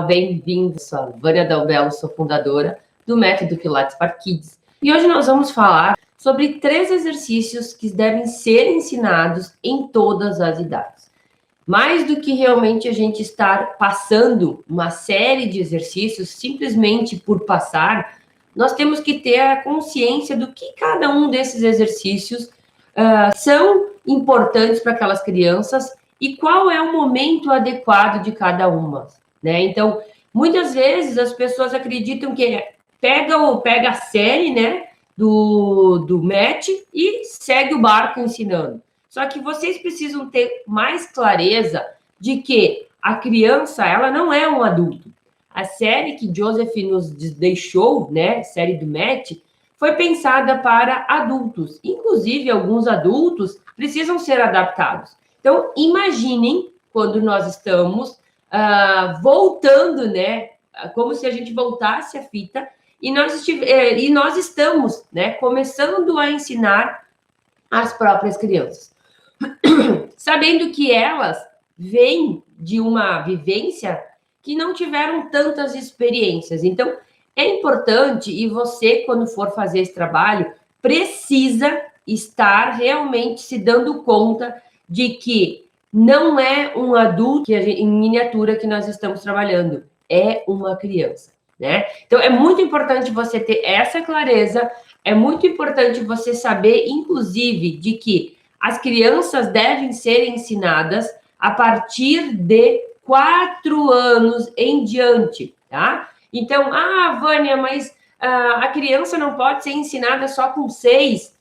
Bem-vindos, sou a Vânia Dalbello, sou fundadora do Método Pilates para Kids. E hoje nós vamos falar sobre 3 exercícios que devem ser ensinados em todas as idades. Mais do que realmente a gente estar passando uma série de exercícios simplesmente por passar, nós temos que ter a consciência do que cada um desses exercícios são importantes para aquelas crianças e qual é o momento adequado de cada uma. Né? Então, muitas vezes as pessoas acreditam que pega a série, né, do MET e segue o barco ensinando. Só que vocês precisam ter mais clareza de que a criança, ela não é um adulto. A série que Joseph nos deixou, né, série do MET, foi pensada para adultos. Inclusive, alguns adultos precisam ser adaptados. Então, imaginem quando nós estamos voltando, né? Como se a gente voltasse a fita e nós estamos, né? Começando a ensinar as próprias crianças, sabendo que elas vêm de uma vivência que não tiveram tantas experiências. Então, é importante, e você, quando for fazer esse trabalho, precisa estar realmente se dando conta de que não é um adulto em miniatura que nós estamos trabalhando, é uma criança, né? Então, é muito importante você ter essa clareza, é muito importante você saber, inclusive, de que as crianças devem ser ensinadas a partir de 4 anos em diante, tá? Então, Vânia, mas a criança não pode ser ensinada só com 6.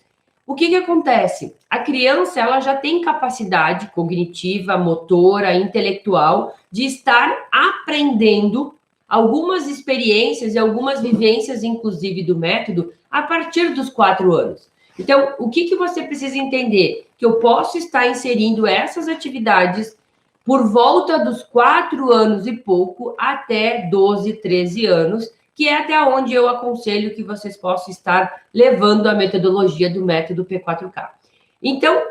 O que acontece? A criança, ela já tem capacidade cognitiva, motora, intelectual de estar aprendendo algumas experiências e algumas vivências, inclusive do método, a partir dos 4 anos. Então, o que você precisa entender? Que eu posso estar inserindo essas atividades por volta dos 4 anos e pouco até 12, 13 anos, que é até onde eu aconselho que vocês possam estar levando a metodologia do método P4K. Então,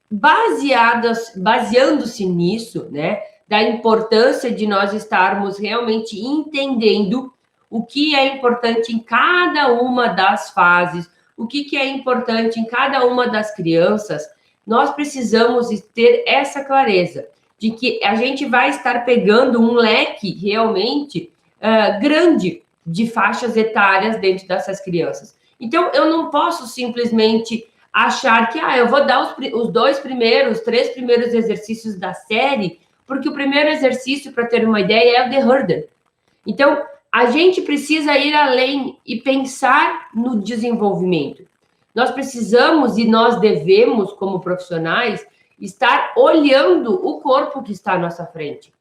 baseando-se nisso, né, da importância de nós estarmos realmente entendendo o que é importante em cada uma das fases, o que é importante em cada uma das crianças, nós precisamos ter essa clareza de que a gente vai estar pegando um leque realmente grande de faixas etárias dentro dessas crianças. Então, eu não posso simplesmente achar que eu vou dar os 3 primeiros exercícios da série, porque o primeiro exercício, para ter uma ideia, é o The Hurdle. Então, a gente precisa ir além e pensar no desenvolvimento. Nós precisamos e nós devemos, como profissionais, estar olhando o corpo que está à nossa frente.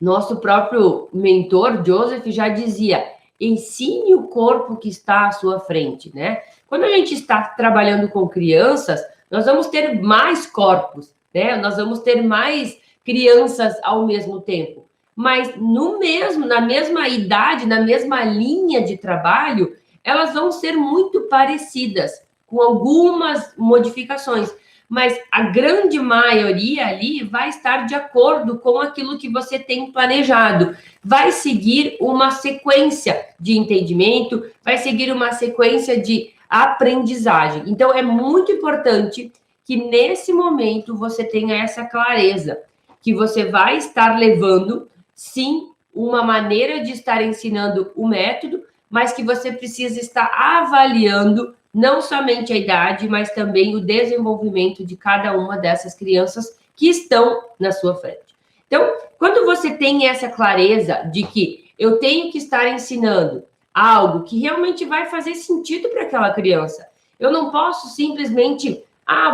Nosso próprio mentor, Joseph, já dizia, ensine o corpo que está à sua frente, né? Quando a gente está trabalhando com crianças, nós vamos ter mais corpos, né? Nós vamos ter mais crianças ao mesmo tempo. Mas na mesma idade, na mesma linha de trabalho, elas vão ser muito parecidas, com algumas modificações. Mas a grande maioria ali vai estar de acordo com aquilo que você tem planejado. Vai seguir uma sequência de entendimento, vai seguir uma sequência de aprendizagem. Então, é muito importante que nesse momento você tenha essa clareza, que você vai estar levando, sim, uma maneira de estar ensinando o método, mas que você precisa estar avaliando não somente a idade, mas também o desenvolvimento de cada uma dessas crianças que estão na sua frente. Então, quando você tem essa clareza de que eu tenho que estar ensinando algo que realmente vai fazer sentido para aquela criança, eu não posso simplesmente,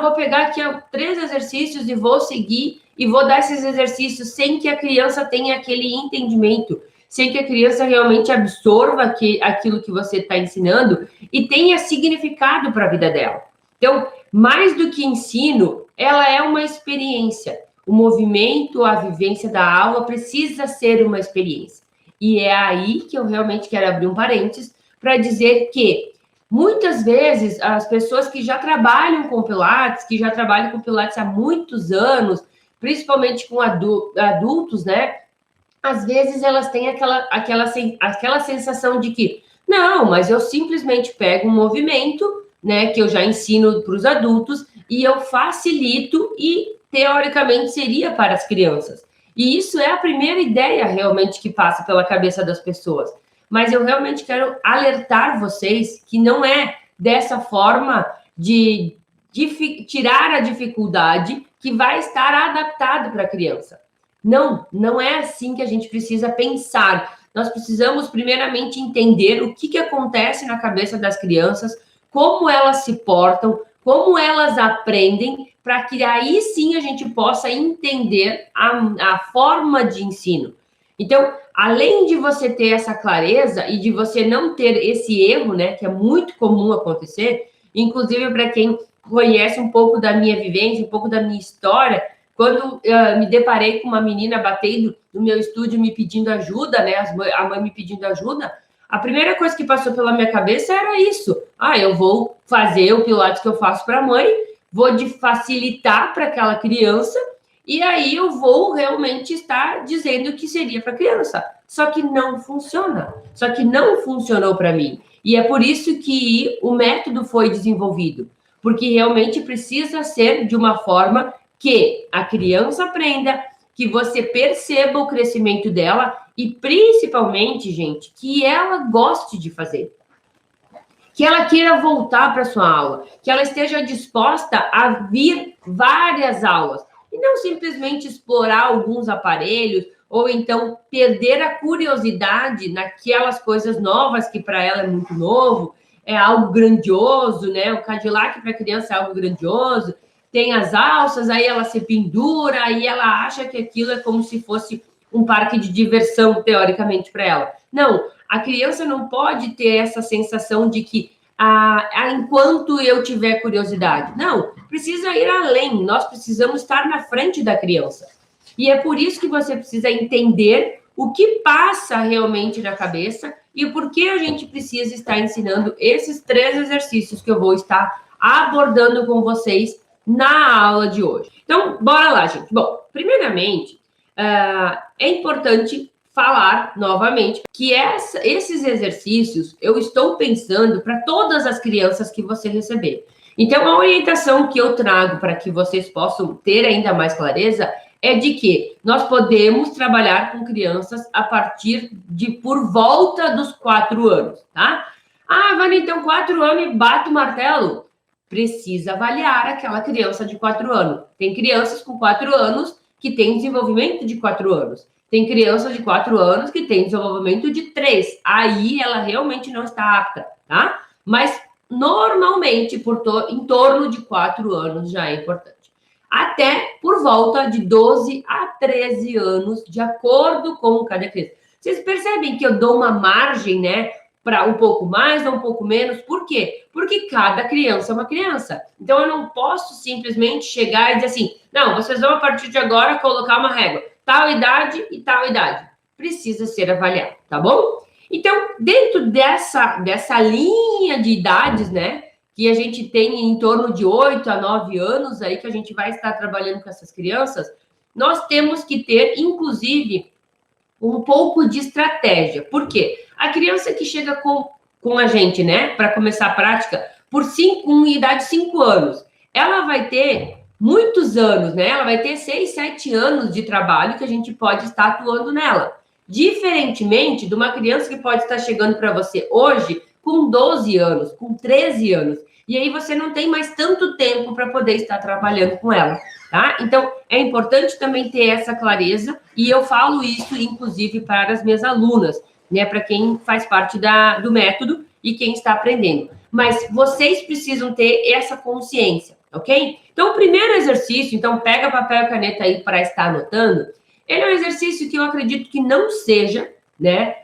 vou pegar aqui 3 exercícios e vou seguir e vou dar esses exercícios sem que a criança tenha aquele entendimento, sem que a criança realmente absorva aquilo que você está ensinando e tenha significado para a vida dela. Então, mais do que ensino, ela é uma experiência. O movimento, a vivência da aula precisa ser uma experiência. E é aí que eu realmente quero abrir um parênteses para dizer que, muitas vezes, as pessoas que já trabalham com Pilates, que já trabalham com Pilates há muitos anos, principalmente com adultos, né? às vezes elas têm aquela sensação de que, não, mas eu simplesmente pego um movimento, né, que eu já ensino para os adultos e eu facilito e, teoricamente, seria para as crianças. E isso é a primeira ideia realmente que passa pela cabeça das pessoas. Mas eu realmente quero alertar vocês que não é dessa forma de tirar a dificuldade que vai estar adaptado para a criança. Não, não é assim que a gente precisa pensar. Nós precisamos, primeiramente, entender o que acontece na cabeça das crianças, como elas se portam, como elas aprendem, para que aí sim a gente possa entender a forma de ensino. Então, além de você ter essa clareza e de você não ter esse erro, né, que é muito comum acontecer, inclusive para quem conhece um pouco da minha vivência, um pouco da minha história, quando me deparei com uma menina batendo no meu estúdio me pedindo ajuda, né, a mãe me pedindo ajuda, a primeira coisa que passou pela minha cabeça era isso. Eu vou fazer o Pilates que eu faço para a mãe, vou facilitar para aquela criança, e aí eu vou realmente estar dizendo que seria para a criança. Só que não funciona. Só que não funcionou para mim. E é por isso que o método foi desenvolvido. Porque realmente precisa ser de uma forma que a criança aprenda, que você perceba o crescimento dela e, principalmente, gente, que ela goste de fazer. Que ela queira voltar para sua aula, que ela esteja disposta a vir várias aulas e não simplesmente explorar alguns aparelhos ou então perder a curiosidade naquelas coisas novas que para ela é muito novo, é algo grandioso, né? O Cadillac para criança é algo grandioso, tem as alças, aí ela se pendura, aí ela acha que aquilo é como se fosse um parque de diversão, teoricamente, para ela. Não, a criança não pode ter essa sensação de que enquanto eu tiver curiosidade. Não, precisa ir além. Nós precisamos estar na frente da criança. E é por isso que você precisa entender o que passa realmente na cabeça e por que a gente precisa estar ensinando esses 3 exercícios que eu vou estar abordando com vocês na aula de hoje. Então, bora lá, gente. Bom, primeiramente, é importante falar novamente que esses exercícios eu estou pensando para todas as crianças que você receber. Então, a orientação que eu trago para que vocês possam ter ainda mais clareza é de que nós podemos trabalhar com crianças a partir de por volta dos 4 anos, tá? Vânia, então 4 anos e bate o martelo? Precisa avaliar aquela criança de 4 anos. Tem crianças com 4 anos que têm desenvolvimento de 4 anos. Tem criança de 4 anos que tem desenvolvimento de 3. Aí ela realmente não está apta, tá? Mas, normalmente, em torno de 4 anos já é importante. Até por volta de 12 a 13 anos, de acordo com cada criança. Vocês percebem que eu dou uma margem, né? Para um pouco mais ou um pouco menos. Por quê? Porque cada criança é uma criança. Então, eu não posso simplesmente chegar e dizer assim, não, vocês vão, a partir de agora, colocar uma régua. Tal idade e tal idade. Precisa ser avaliado, tá bom? Então, dentro dessa linha de idades, né, que a gente tem em torno de 8 a 9 anos aí, que a gente vai estar trabalhando com essas crianças, nós temos que ter, inclusive, um pouco de estratégia. Por quê? A criança que chega com a gente, né, para começar a prática, com idade de 5 anos, ela vai ter muitos anos, né? Ela vai ter 6, 7 anos de trabalho que a gente pode estar atuando nela. Diferentemente de uma criança que pode estar chegando para você hoje com 12 anos, com 13 anos. E aí você não tem mais tanto tempo para poder estar trabalhando com ela, tá? Então, é importante também ter essa clareza, e eu falo isso, inclusive, para as minhas alunas, né? Para quem faz parte do método e quem está aprendendo. Mas vocês precisam ter essa consciência, ok? Então, o primeiro exercício, então, pega papel e caneta aí para estar anotando, ele é um exercício que eu acredito que não seja, né?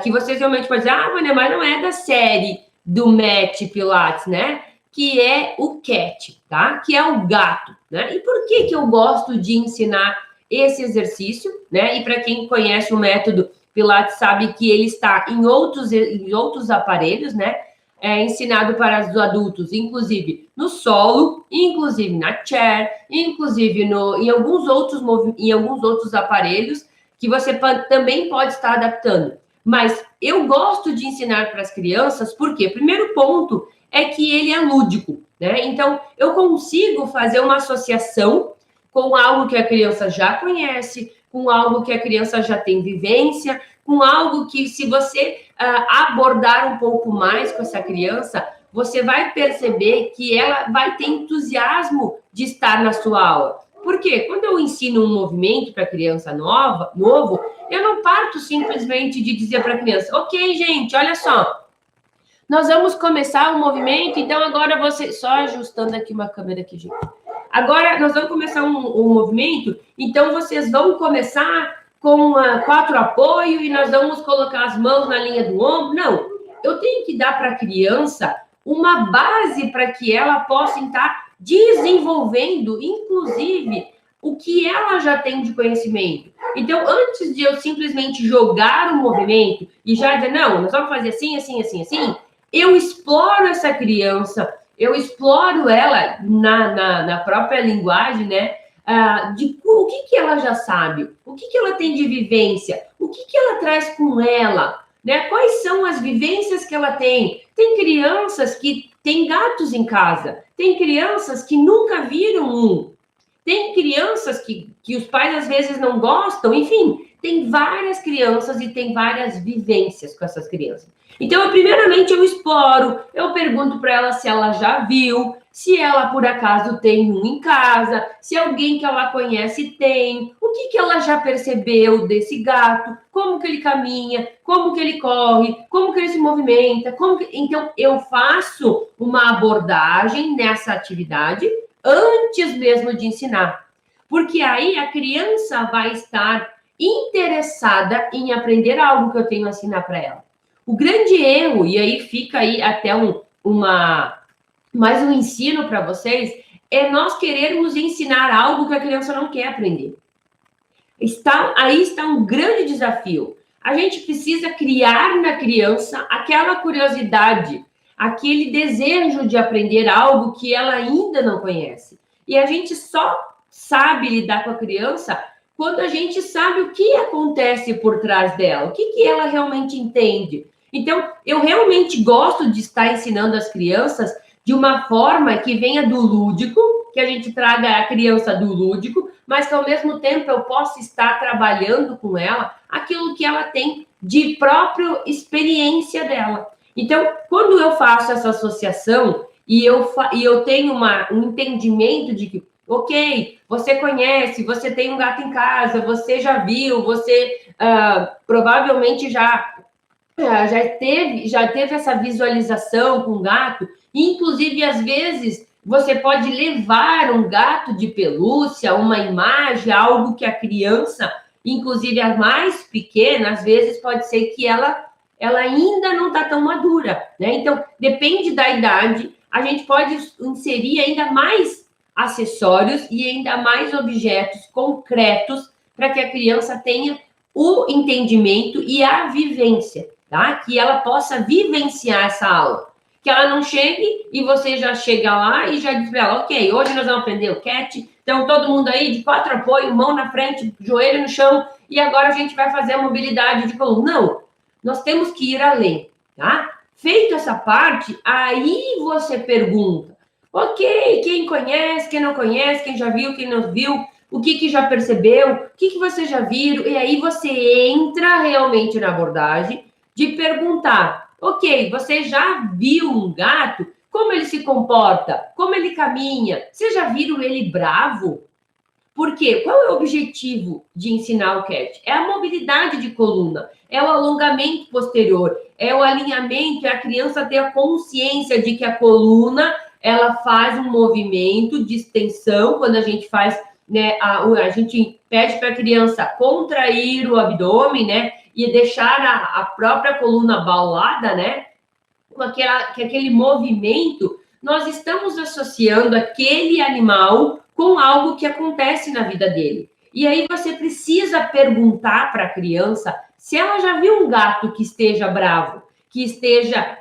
Que vocês realmente podem dizer, Vânia, mas não é da série do Match Pilates, né? Que é o cat, tá? Que é o gato, né? E por que eu gosto de ensinar esse exercício, né? E para quem conhece o método Pilates sabe que ele está em outros aparelhos, né? É ensinado para os adultos, inclusive no solo, inclusive na chair, inclusive em alguns outros aparelhos que você também pode estar adaptando. Mas eu gosto de ensinar para as crianças, porque primeiro ponto é que ele é lúdico, né? Então, eu consigo fazer uma associação com algo que a criança já conhece, com algo que a criança já tem vivência, com algo que, se você abordar um pouco mais com essa criança, você vai perceber que ela vai ter entusiasmo de estar na sua aula. Por quê? Quando eu ensino um movimento para criança novo, eu não parto simplesmente de dizer para a criança, ok, gente, olha só, nós vamos começar o movimento, então agora você... Só ajustando aqui uma câmera aqui, gente. Agora nós vamos começar um movimento, então vocês vão começar com 4 apoio e nós vamos colocar as mãos na linha do ombro. Não, eu tenho que dar para a criança uma base para que ela possa estar desenvolvendo, inclusive, o que ela já tem de conhecimento. Então, antes de eu simplesmente jogar o movimento e já dizer, não, nós vamos fazer assim, assim, assim, assim, eu exploro essa criança, eu exploro ela na própria linguagem, né? De o que ela já sabe, o que ela tem de vivência, o que ela traz com ela, né? Quais são as vivências que ela tem? Tem crianças que têm gatos em casa, tem crianças que nunca viram um, tem crianças que os pais às vezes não gostam, enfim, tem várias crianças e tem várias vivências com essas crianças. Então, primeiramente, eu exploro, eu pergunto para ela se ela já viu, se ela, por acaso, tem um em casa, se alguém que ela conhece tem, o que ela já percebeu desse gato, como que ele caminha, como que ele corre, como que ele se movimenta, Então, eu faço uma abordagem nessa atividade antes mesmo de ensinar, porque aí a criança vai estar interessada em aprender algo que eu tenho a ensinar para ela. O grande erro, e aí fica aí até mais um ensino para vocês, é nós querermos ensinar algo que a criança não quer aprender. Aí está um grande desafio. A gente precisa criar na criança aquela curiosidade, aquele desejo de aprender algo que ela ainda não conhece. E a gente só sabe lidar com a criança quando a gente sabe o que acontece por trás dela, o que ela realmente entende. Então, eu realmente gosto de estar ensinando as crianças de uma forma que venha do lúdico, que a gente traga a criança do lúdico, mas que, ao mesmo tempo, eu possa estar trabalhando com ela aquilo que ela tem de própria experiência dela. Então, quando eu faço essa associação e eu tenho um entendimento de que, ok, você conhece, você tem um gato em casa, você já viu, você provavelmente já teve essa visualização com o gato, inclusive, às vezes, você pode levar um gato de pelúcia, uma imagem, algo que a criança, inclusive a mais pequena, às vezes pode ser que ela ainda não está tão madura, né? Então, depende da idade, a gente pode inserir ainda mais acessórios e ainda mais objetos concretos para que a criança tenha o entendimento e a vivência, tá? Que ela possa vivenciar essa aula. Que ela não chegue e você já chega lá e já diz para ela, ok, hoje nós vamos aprender o cat, então todo mundo aí de 4 apoios, mão na frente, joelho no chão, e agora a gente vai fazer a mobilidade de coluna. Não, nós temos que ir além, tá? Feito essa parte, aí você pergunta, ok, quem conhece, quem não conhece, quem já viu, quem não viu, o que já percebeu, o que vocês já viram, e aí você entra realmente na abordagem de perguntar, ok, você já viu um gato? Como ele se comporta? Como ele caminha? Vocês já viram ele bravo? Por quê? Qual é o objetivo de ensinar o CAT? É a mobilidade de coluna, é o alongamento posterior, é o alinhamento, é a criança ter a consciência de que a coluna, ela faz um movimento de extensão, quando a gente faz, né, a gente pede para a criança contrair o abdômen, né, e deixar a própria coluna abaulada, né, com aquele movimento, nós estamos associando aquele animal com algo que acontece na vida dele. E aí você precisa perguntar para a criança se ela já viu um gato que esteja bravo, que esteja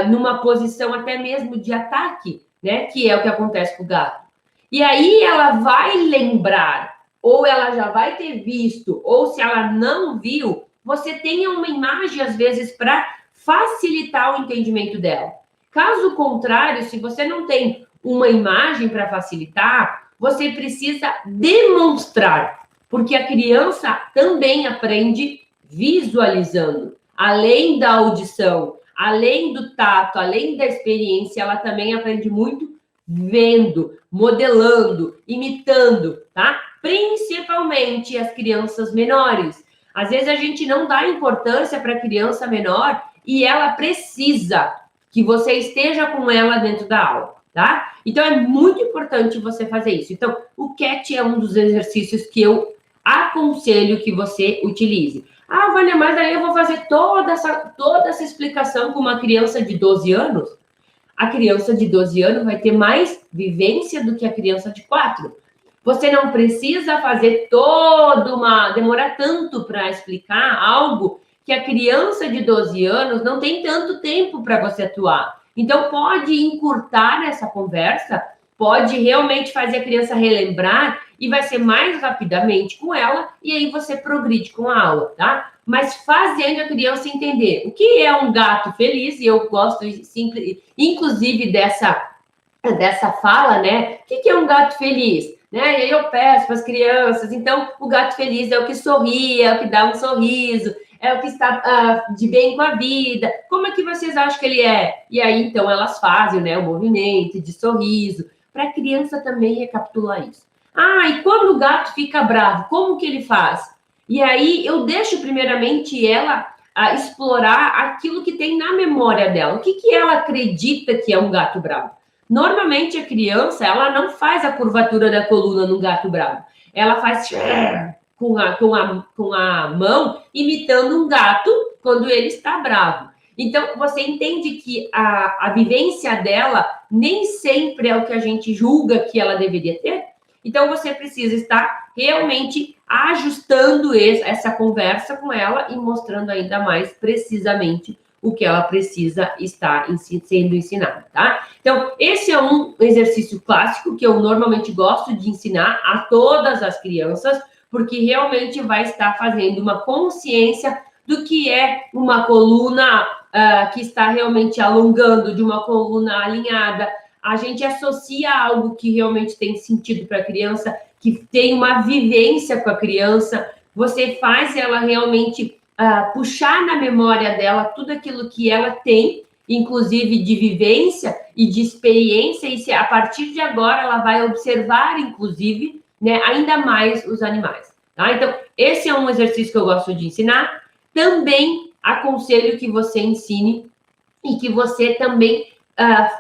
numa posição até mesmo de ataque, né? Que é o que acontece com o gato. E aí ela vai lembrar ou ela já vai ter visto, ou se ela não viu, você tenha uma imagem, às vezes, para facilitar o entendimento dela. Caso contrário, se você não tem uma imagem para facilitar, você precisa demonstrar, porque a criança também aprende visualizando. Além da audição, além do tato, além da experiência, ela também aprende muito vendo, modelando, imitando, tá? Principalmente as crianças menores. Às vezes a gente não dá importância para a criança menor e ela precisa que você esteja com ela dentro da aula, tá? Então é muito importante você fazer isso. Então, o CAT é um dos exercícios que eu aconselho que você utilize. Ah, Vânia, mas aí eu vou fazer toda essa explicação com uma criança de 12 anos? A criança de 12 anos vai ter mais vivência do que a criança de 4. Você não precisa fazer demorar tanto para explicar algo que a criança de 12 anos não tem tanto tempo para você atuar. Então, pode encurtar essa conversa, pode realmente fazer a criança relembrar e vai ser mais rapidamente com ela e aí você progride com a aula, tá? Mas fazendo a criança entender o que é um gato feliz, e eu gosto, inclusive, dessa fala, né? O que é um gato feliz? Né? E aí eu peço para as crianças, então, o gato feliz é o que sorri, é o que dá um sorriso, é o que está de bem com a vida. Como é que vocês acham que ele é? E aí, então, elas fazem, né, o movimento de sorriso, para a criança também recapitular isso. Ah, e quando o gato fica bravo, como que ele faz? E aí eu deixo primeiramente ela explorar aquilo que tem na memória dela. O que ela acredita que é um gato bravo? Normalmente a criança, ela não faz a curvatura da coluna no gato bravo. Ela faz com a mão, imitando um gato quando ele está bravo. Então, você entende que a vivência dela nem sempre é o que a gente julga que ela deveria ter? Então, você precisa estar realmente ajustando essa conversa com ela e mostrando ainda mais precisamente o que ela precisa estar sendo ensinada, tá? Então, esse é um exercício clássico que eu normalmente gosto de ensinar a todas as crianças, porque realmente vai estar fazendo uma consciência do que é uma coluna que está realmente alongando, de uma coluna alinhada. A gente associa algo que realmente tem sentido para a criança, que tem uma vivência com a criança, você faz ela realmente puxar na memória dela tudo aquilo que ela tem, inclusive de vivência e de experiência, e se a partir de agora ela vai observar, inclusive, né, ainda mais os animais. Tá? Então, esse é um exercício que eu gosto de ensinar. Também aconselho que você ensine e que você também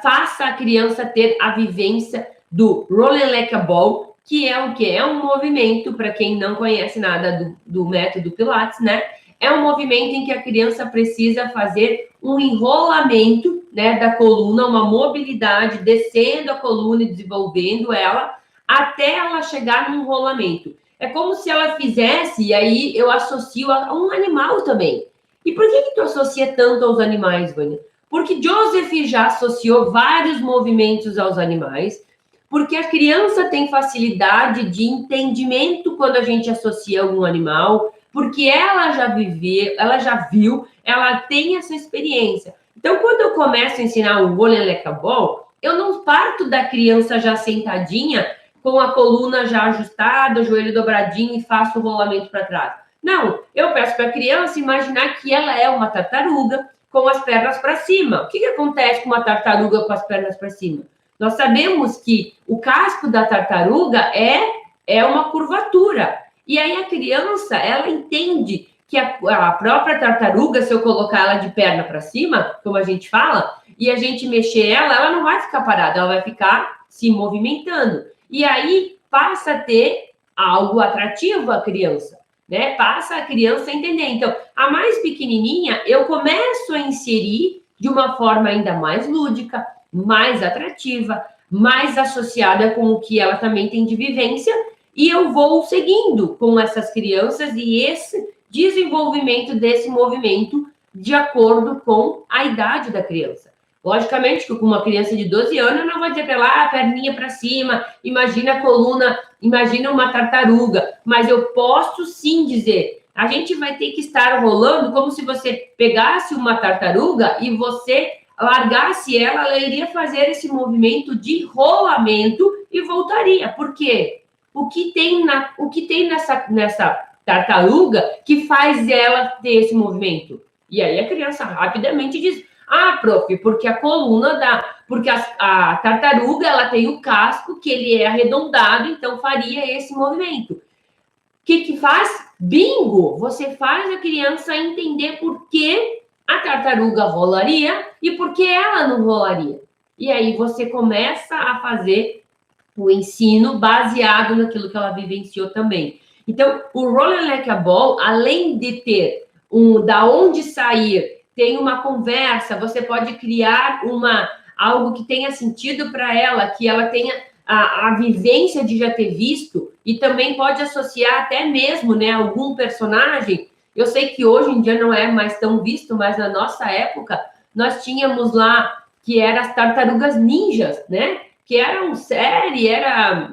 faça a criança ter a vivência do Rolling Like a Ball, que é o quê? É um movimento, para quem não conhece nada do método Pilates, né? É um movimento em que a criança precisa fazer um enrolamento, né, da coluna, uma mobilidade, descendo a coluna e desenvolvendo ela, até ela chegar no enrolamento. É como se ela fizesse, e aí eu associo a um animal também. E por que tu associa tanto aos animais, Vânia? Porque Joseph já associou vários movimentos aos animais, porque a criança tem facilidade de entendimento quando a gente associa algum animal, porque ela já viveu, ela já viu, ela tem essa experiência. Então, quando eu começo a ensinar o Rolling Like a Ball, eu não parto da criança já sentadinha, com a coluna já ajustada, o joelho dobradinho e faço o rolamento para trás. Não, eu peço para a criança imaginar que ela é uma tartaruga com as pernas para cima. O que acontece com uma tartaruga com as pernas para cima? Nós sabemos que o casco da tartaruga é uma curvatura. E aí a criança, ela entende que a própria tartaruga, se eu colocar ela de perna para cima, como a gente fala, e a gente mexer ela não vai ficar parada, ela vai ficar se movimentando. E aí passa a ter algo atrativo à criança, né? Passa a criança a entender. Então, a mais pequenininha, eu começo a inserir de uma forma ainda mais lúdica, mais atrativa, mais associada com o que ela também tem de vivência, e eu vou seguindo com essas crianças e esse desenvolvimento desse movimento de acordo com a idade da criança. Logicamente que com uma criança de 12 anos, eu não vou dizer para ela, perninha para cima, imagina a coluna, imagina uma tartaruga. Mas eu posso sim dizer, a gente vai ter que estar rolando como se você pegasse uma tartaruga e você largasse ela, ela iria fazer esse movimento de rolamento e voltaria. Por quê? O que tem nessa tartaruga que faz ela ter esse movimento? E aí a criança rapidamente diz, prof, porque a coluna porque a tartaruga, ela tem o casco que ele é arredondado, então faria esse movimento. O que faz? Bingo! Você faz a criança entender por que a tartaruga rolaria e por que ela não rolaria. E aí você começa a fazer o ensino baseado naquilo que ela vivenciou também. Então, o Roll Like a Ball, além de ter da onde sair, tem uma conversa, você pode criar algo que tenha sentido para ela, que ela tenha a vivência de já ter visto, e também pode associar até mesmo, né, algum personagem. Eu sei que hoje em dia não é mais tão visto, mas na nossa época, nós tínhamos lá, que eram as tartarugas ninjas, né? Que era uma série,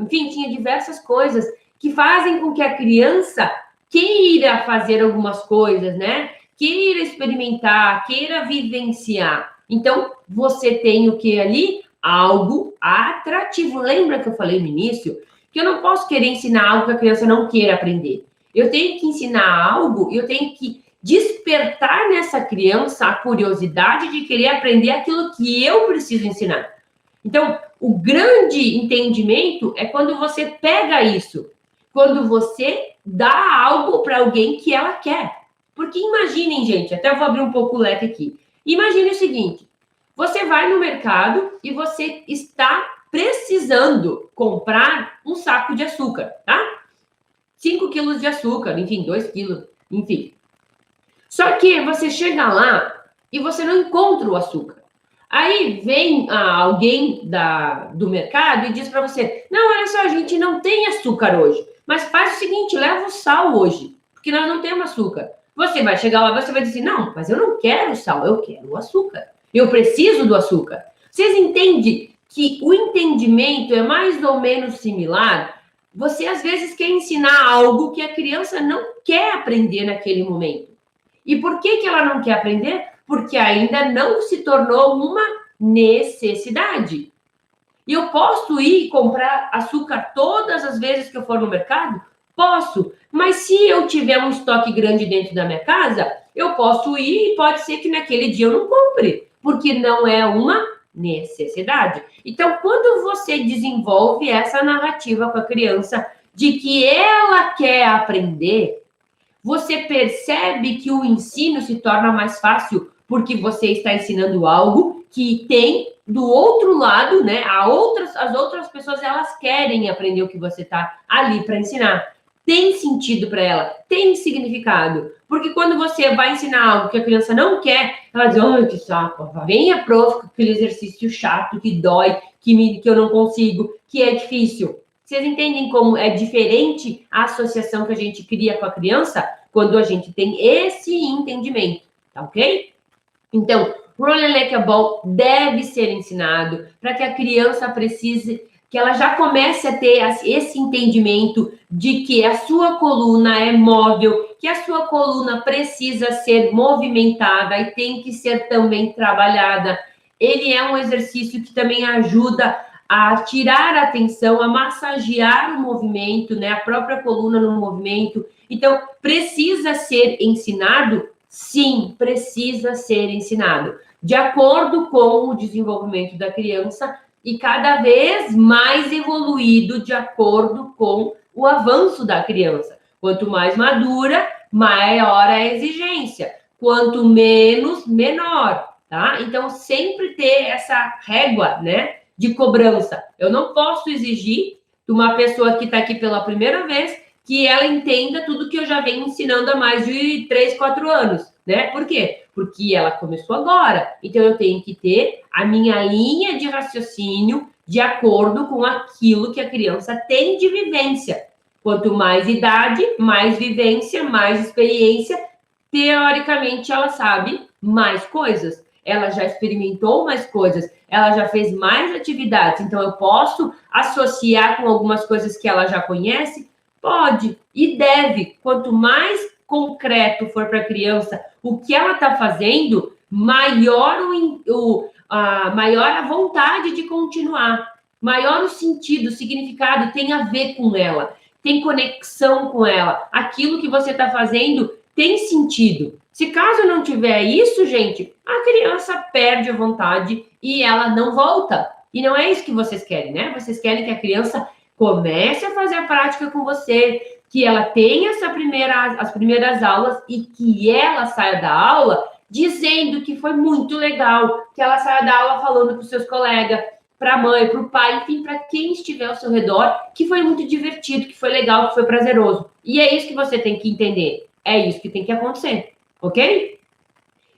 enfim, tinha diversas coisas que fazem com que a criança queira fazer algumas coisas, né? Queira experimentar, queira vivenciar. Então, você tem o que ali? Algo atrativo. Lembra que eu falei no início? Que eu não posso querer ensinar algo que a criança não queira aprender. Eu tenho que ensinar algo, eu tenho que despertar nessa criança a curiosidade de querer aprender aquilo que eu preciso ensinar. Então, o grande entendimento é quando você pega isso, quando você dá algo para alguém que ela quer. Porque imaginem, gente, até eu vou abrir um pouco o leque aqui. Imagine o seguinte, você vai no mercado e você está precisando comprar um saco de açúcar, tá? 5 quilos de açúcar, enfim, 2 quilos, enfim. Só que você chega lá e você não encontra o açúcar. Aí vem alguém do mercado e diz para você, não, olha só, a gente não tem açúcar hoje, mas faz o seguinte, leva o sal hoje, porque nós não temos açúcar. Você vai chegar lá, você vai dizer, não, mas eu não quero sal, eu quero o açúcar. Eu preciso do açúcar. Vocês entendem que o entendimento é mais ou menos similar? Você, às vezes, quer ensinar algo que a criança não quer aprender naquele momento. E por que ela não quer aprender? Porque ainda não se tornou uma necessidade. E eu posso ir comprar açúcar todas as vezes que eu for no mercado? Posso. Mas se eu tiver um estoque grande dentro da minha casa, eu posso ir e pode ser que naquele dia eu não compre, porque não é uma necessidade. Então, quando você desenvolve essa narrativa com a criança de que ela quer aprender, você percebe que o ensino se torna mais fácil porque você está ensinando algo que tem do outro lado, né? As outras pessoas, elas querem aprender o que você está ali para ensinar. Tem sentido para ela, tem significado. Porque quando você vai ensinar algo que a criança não quer, ela diz, ai, que saco, venha, prof, aquele exercício chato, que dói, que eu não consigo, que é difícil. Vocês entendem como é diferente a associação que a gente cria com a criança quando a gente tem esse entendimento, tá ok? Então, Roll Like a Ball deve ser ensinado para que a criança que ela já comece a ter esse entendimento de que a sua coluna é móvel, que a sua coluna precisa ser movimentada e tem que ser também trabalhada. Ele é um exercício que também ajuda a tirar a tensão, a massagear o movimento, né? A própria coluna no movimento. Então, precisa ser ensinado? Sim, precisa ser ensinado. De acordo com o desenvolvimento da criança e cada vez mais evoluído de acordo com o avanço da criança. Quanto mais madura, maior a exigência. Quanto menos, menor, tá? Então, sempre ter essa régua, né, de cobrança. Eu não posso exigir de uma pessoa que está aqui pela primeira vez que ela entenda tudo que eu já venho ensinando há mais de 3, 4 anos, né? Por quê? Porque ela começou agora. Então, eu tenho que ter a minha linha de raciocínio de acordo com aquilo que a criança tem de vivência. Quanto mais idade, mais vivência, mais experiência, teoricamente ela sabe mais coisas. ela já experimentou mais coisas, ela já fez mais atividades, então eu posso associar com algumas coisas que ela já conhece? Pode e deve. Quanto mais concreto for para a criança o que ela está fazendo, maior maior a vontade de continuar, maior o sentido, o significado tem a ver com ela, tem conexão com ela. Aquilo que você está fazendo tem sentido. Se caso não tiver isso, gente, a criança perde a vontade e ela não volta. E não é isso que vocês querem, né? Vocês querem que a criança comece a fazer a prática com você, que ela tenha as primeiras aulas e que ela saia da aula dizendo que foi muito legal, que ela saia da aula falando para os seus colegas, para a mãe, para o pai, enfim, para quem estiver ao seu redor, que foi muito divertido, que foi legal, que foi prazeroso. E é isso que você tem que entender. É isso que tem que acontecer, ok?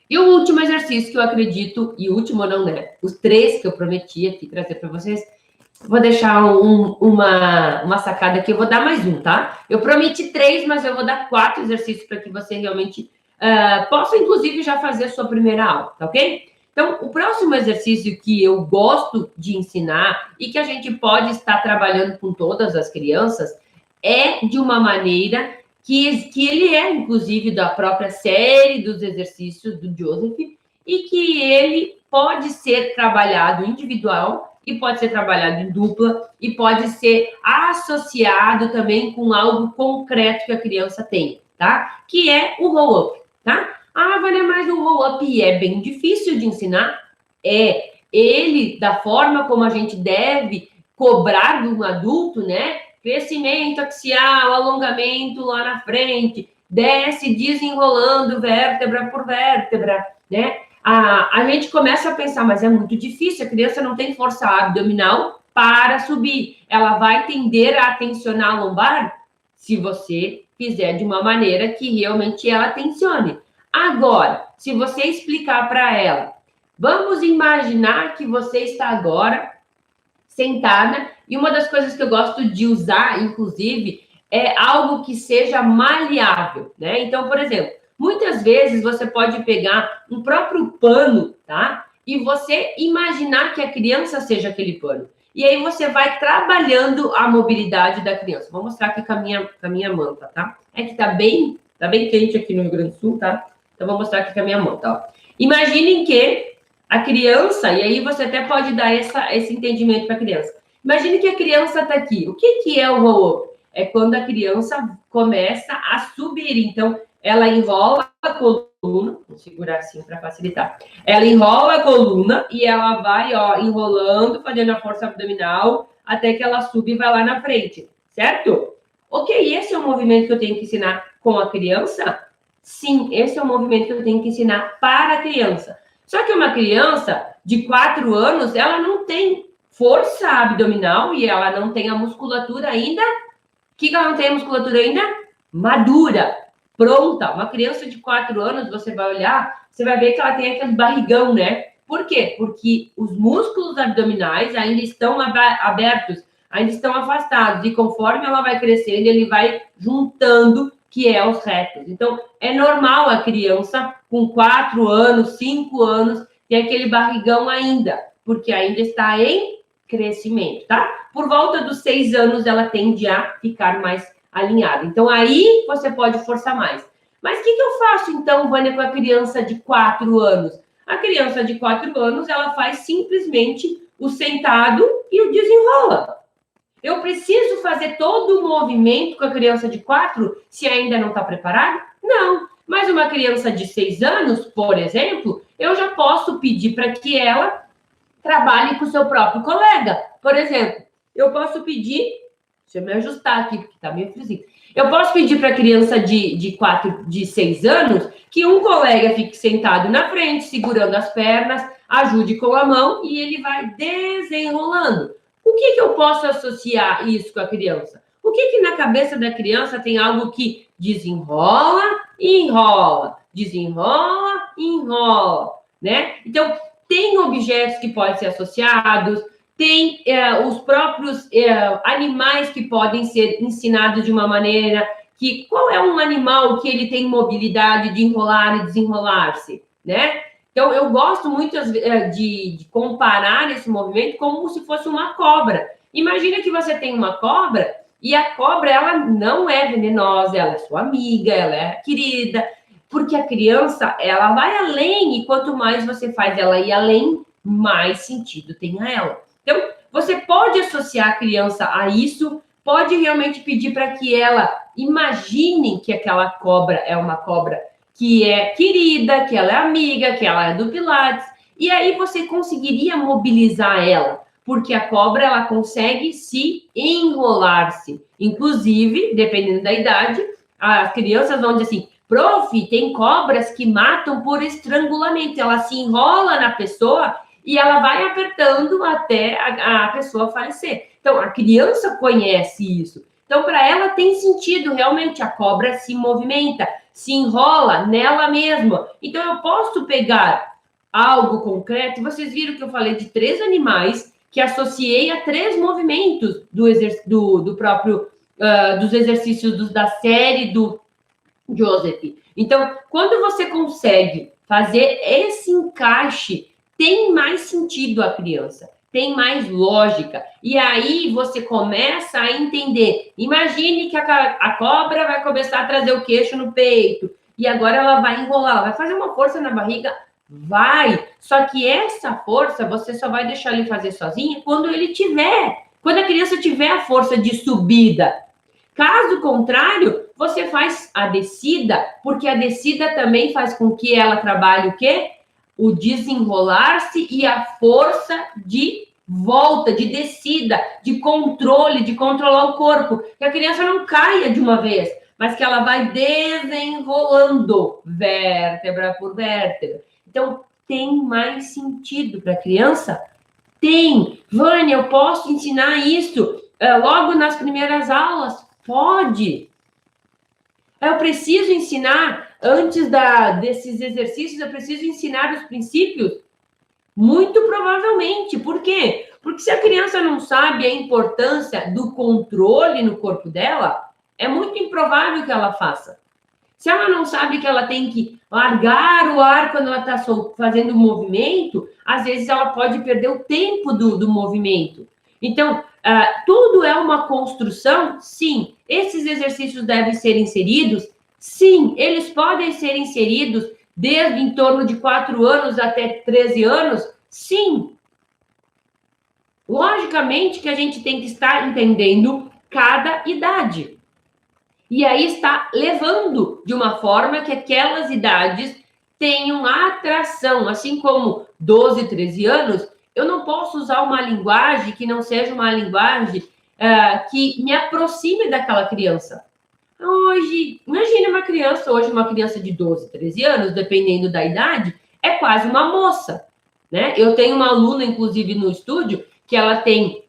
E o último exercício que eu acredito, e último não, né? Os 3 que eu prometi aqui trazer para vocês, vou deixar uma sacada aqui, eu vou dar mais um, tá? Eu prometi 3, mas eu vou dar 4 exercícios para que você realmente possa, inclusive, já fazer a sua primeira aula, tá ok? Então, o próximo exercício que eu gosto de ensinar e que a gente pode estar trabalhando com todas as crianças é de uma maneira que ele é, inclusive, da própria série dos exercícios do Joseph e que ele pode ser trabalhado individual e pode ser trabalhado em dupla e pode ser associado também com algo concreto que a criança tem, tá? Que é o roll-up, tá? Ah, Vânia, mas o roll-up é bem difícil de ensinar? É. Ele, da forma como a gente deve cobrar de um adulto, né? Crescimento axial, alongamento lá na frente, desce desenrolando vértebra por vértebra, né? A gente começa a pensar, mas é muito difícil, a criança não tem força abdominal para subir. Ela vai tender a tensionar a lombar se você fizer de uma maneira que realmente ela tensione. Agora, se você explicar para ela, vamos imaginar que você está agora sentada, e uma das coisas que eu gosto de usar, inclusive, é algo que seja maleável, né? Então, por exemplo, muitas vezes você pode pegar um próprio pano, tá? E você imaginar que a criança seja aquele pano. E aí você vai trabalhando a mobilidade da criança. Vou mostrar aqui com a minha manta, tá? É que tá bem quente aqui no Rio Grande do Sul, tá? Então, vou mostrar aqui com a minha manta, ó. Imaginem que a criança, e aí você até pode dar esse entendimento para a criança. Imagine que a criança está aqui. O que é o roll-up? É quando a criança começa a subir. Então, ela enrola a coluna, vou segurar assim para facilitar. Ela enrola a coluna e ela vai, ó, enrolando, fazendo a força abdominal, até que ela sube e vai lá na frente, certo? Ok, esse é o movimento que eu tenho que ensinar com a criança? Sim, esse é o movimento que eu tenho que ensinar para a criança. Só que uma criança de 4 anos, ela não tem força abdominal e ela não tem a musculatura ainda. O que ela não tem a musculatura ainda? Madura, pronta. Uma criança de 4 anos, você vai olhar, você vai ver que ela tem aquele barrigão, né? Por quê? Porque os músculos abdominais ainda estão abertos, ainda estão afastados. E conforme ela vai crescendo, ele vai juntando, que é os retos. Então, é normal a criança com 4 anos, 5 anos, ter aquele barrigão ainda, porque ainda está em crescimento, tá? Por volta dos 6 anos, ela tende a ficar mais alinhada. Então, aí você pode forçar mais. Mas o que eu faço, então, Vânia, com a criança de 4 anos? A criança de 4 anos, ela faz simplesmente o sentado e o desenrola. Eu preciso fazer todo o movimento com a criança de 4 se ainda não está preparada? Não. Mas uma criança de 6 anos, por exemplo, eu já posso pedir para que ela trabalhe com o seu próprio colega. Por exemplo, eu posso pedir... Deixa eu me ajustar aqui, porque está meio friozinho. Eu posso pedir para a criança de 6 anos que um colega fique sentado na frente, segurando as pernas, ajude com a mão e ele vai desenrolando. O que eu posso associar isso com a criança? O que na cabeça da criança tem algo que desenrola e enrola, desenrola e enrola, né? Então, tem objetos que podem ser associados, tem os próprios animais que podem ser ensinados de uma maneira que... Qual é um animal que ele tem mobilidade de enrolar e desenrolar-se, né? Então, eu gosto muito de comparar esse movimento como se fosse uma cobra. Imagina que você tem uma cobra e a cobra, ela não é venenosa, ela é sua amiga, ela é querida, porque a criança, ela vai além e quanto mais você faz ela ir além, mais sentido tem a ela. Então, você pode associar a criança a isso, pode realmente pedir para que ela imagine que aquela cobra é uma cobra que é querida, que ela é amiga, que ela é do Pilates, e aí você conseguiria mobilizar ela, porque a cobra, ela consegue se enrolar-se. Inclusive, dependendo da idade, as crianças vão dizer assim, prof, tem cobras que matam por estrangulamento, ela se enrola na pessoa e ela vai apertando até a pessoa falecer. Então, a criança conhece isso. Então, para ela tem sentido, realmente, a cobra se movimenta, se enrola nela mesma. Então, eu posso pegar algo concreto, vocês viram que eu falei de 3 animais que associei a 3 movimentos do próprio, dos exercícios da série do Joseph. Então, quando você consegue fazer esse encaixe, tem mais sentido a criança, tem mais lógica. E aí você começa a entender. Imagine que a cobra vai começar a trazer o queixo no peito. E agora ela vai enrolar, ela vai fazer uma força na barriga. Vai. Só que essa força você só vai deixar ele fazer sozinha quando a criança tiver a força de subida. Caso contrário, você faz a descida, porque a descida também faz com que ela trabalhe o quê? O desenrolar-se e a força de volta, de descida, de controle, de controlar o corpo. Que a criança não caia de uma vez, mas que ela vai desenrolando vértebra por vértebra. Então, tem mais sentido para a criança? Tem. Vânia, eu posso ensinar isso logo nas primeiras aulas? Pode. Eu preciso ensinar, antes desses exercícios, eu preciso ensinar os princípios? Muito provavelmente. Por quê? Porque se a criança não sabe a importância do controle no corpo dela, é muito improvável que ela faça. Se ela não sabe que ela tem que largar o ar quando ela está fazendo o movimento, às vezes ela pode perder o tempo do movimento. Então, tudo é uma construção? Sim. Esses exercícios devem ser inseridos? Sim. Eles podem ser inseridos desde em torno de 4 anos até 13 anos? Sim. Logicamente que a gente tem que estar entendendo cada idade. E aí está levando de uma forma que aquelas idades tenham atração, assim como 12, 13 anos, eu não posso usar uma linguagem que não seja uma linguagem que me aproxime daquela criança. Hoje, imagine uma criança de 12, 13 anos, dependendo da idade, é quase uma moça, né? Eu tenho uma aluna, inclusive, no estúdio, que ela tem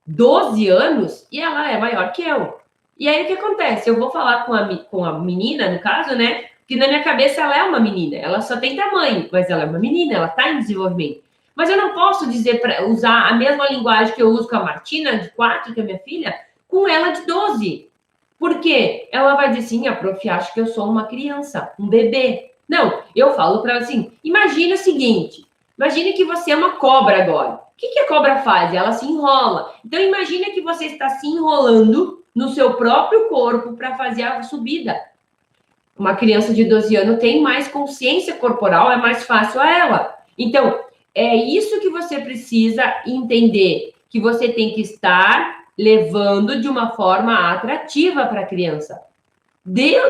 12 anos e ela é maior que eu. E aí, o que acontece? Eu vou falar com a menina, no caso, né? Que na minha cabeça ela é uma menina. Ela só tem tamanho, mas ela é uma menina, ela está em desenvolvimento. Mas eu não posso dizer para usar a mesma linguagem que eu uso com a Martina, de 4, que é minha filha, com ela de 12. Por quê? Ela vai dizer assim, a prof acha que eu sou uma criança, um bebê. Não, eu falo para ela assim, imagina o seguinte, imagine que você é uma cobra agora. O que a cobra faz? Ela se enrola. Então, imagina que você está se enrolando no seu próprio corpo para fazer a subida. Uma criança de 12 anos tem mais consciência corporal, é mais fácil a ela. Então, é isso que você precisa entender, que você tem que estar levando de uma forma atrativa para a criança.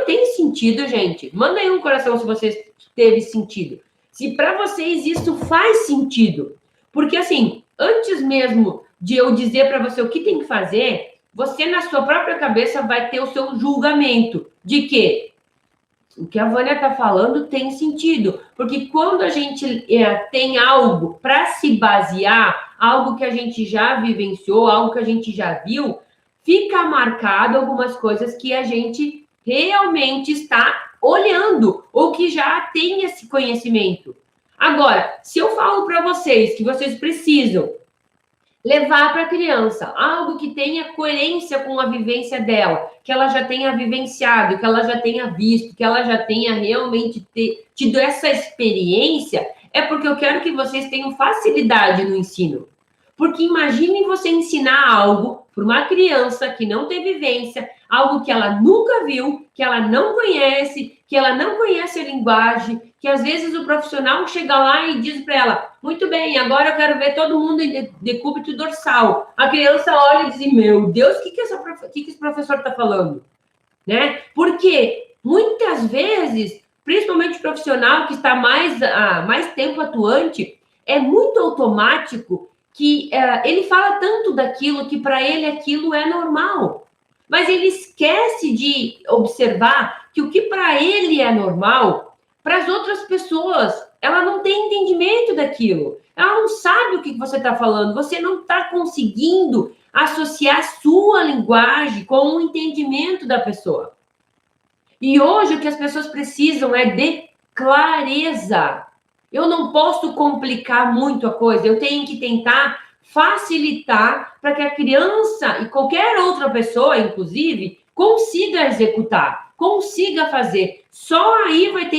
Tem sentido, gente? Manda aí um coração se você teve sentido. Se para vocês isso faz sentido. Porque, assim, antes mesmo de eu dizer para você o que tem que fazer, você, na sua própria cabeça, vai ter o seu julgamento de que o que a Vânia está falando tem sentido. Porque quando a gente tem algo para se basear, algo que a gente já vivenciou, algo que a gente já viu, fica marcado algumas coisas que a gente realmente está olhando ou que já tem esse conhecimento. Agora, se eu falo para vocês que vocês precisam levar para a criança algo que tenha coerência com a vivência dela, que ela já tenha vivenciado, que ela já tenha visto, que ela já tenha realmente tido essa experiência, é porque eu quero que vocês tenham facilidade no ensino. Porque imagine você ensinar algo para uma criança que não tem vivência, algo que ela nunca viu, que ela não conhece, que ela não conhece a linguagem, que às vezes o profissional chega lá e diz para ela, muito bem, agora eu quero ver todo mundo em decúbito dorsal. A criança olha e diz, meu Deus, o que esse professor está falando? Né? Porque muitas vezes, principalmente o profissional que está mais tempo atuante, é muito automático que ele fala tanto daquilo que para ele aquilo é normal. Mas ele esquece de observar que o que para ele é normal, para as outras pessoas, ela não tem entendimento daquilo. Ela não sabe o que você está falando. Você não está conseguindo associar sua linguagem com o entendimento da pessoa. E hoje o que as pessoas precisam é de clareza. Eu não posso complicar muito a coisa, eu tenho que tentar facilitar para que a criança e qualquer outra pessoa, inclusive, consiga executar, consiga fazer. Só aí vai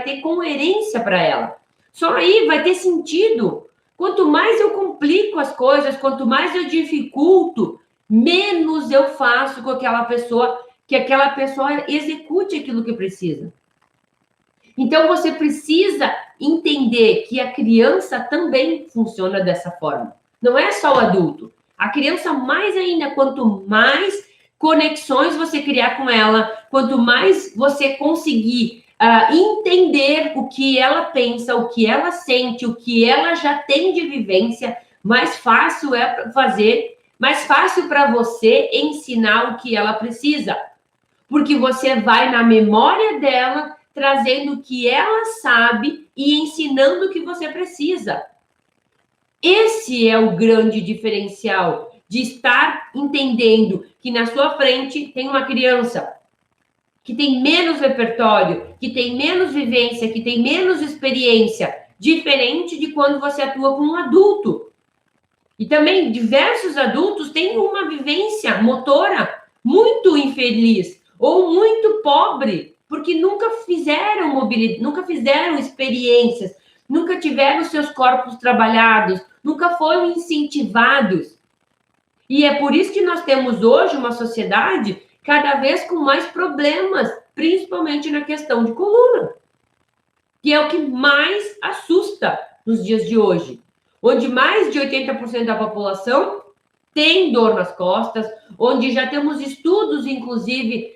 ter coerência para ela. Só aí vai ter sentido. Quanto mais eu complico as coisas, quanto mais eu dificulto, menos eu faço com que aquela pessoa execute aquilo que precisa. Então, você precisa entender que a criança também funciona dessa forma. Não é só o adulto. A criança, mais ainda, quanto mais conexões você criar com ela, quanto mais você conseguir entender o que ela pensa, o que ela sente, o que ela já tem de vivência, mais fácil é fazer, mais fácil para você ensinar o que ela precisa. Porque você vai na memória dela, trazendo o que ela sabe e ensinando o que você precisa. Esse é o grande diferencial de estar entendendo que na sua frente tem uma criança que tem menos repertório, que tem menos vivência, que tem menos experiência, diferente de quando você atua com um adulto. E também diversos adultos têm uma vivência motora muito infeliz ou muito pobre, porque nunca fizeram mobilidade, nunca fizeram experiências, nunca tiveram seus corpos trabalhados, nunca foram incentivados. E é por isso que nós temos hoje uma sociedade cada vez com mais problemas, principalmente na questão de coluna, que é o que mais assusta nos dias de hoje, onde mais de 80% da população tem dor nas costas, onde já temos estudos, inclusive,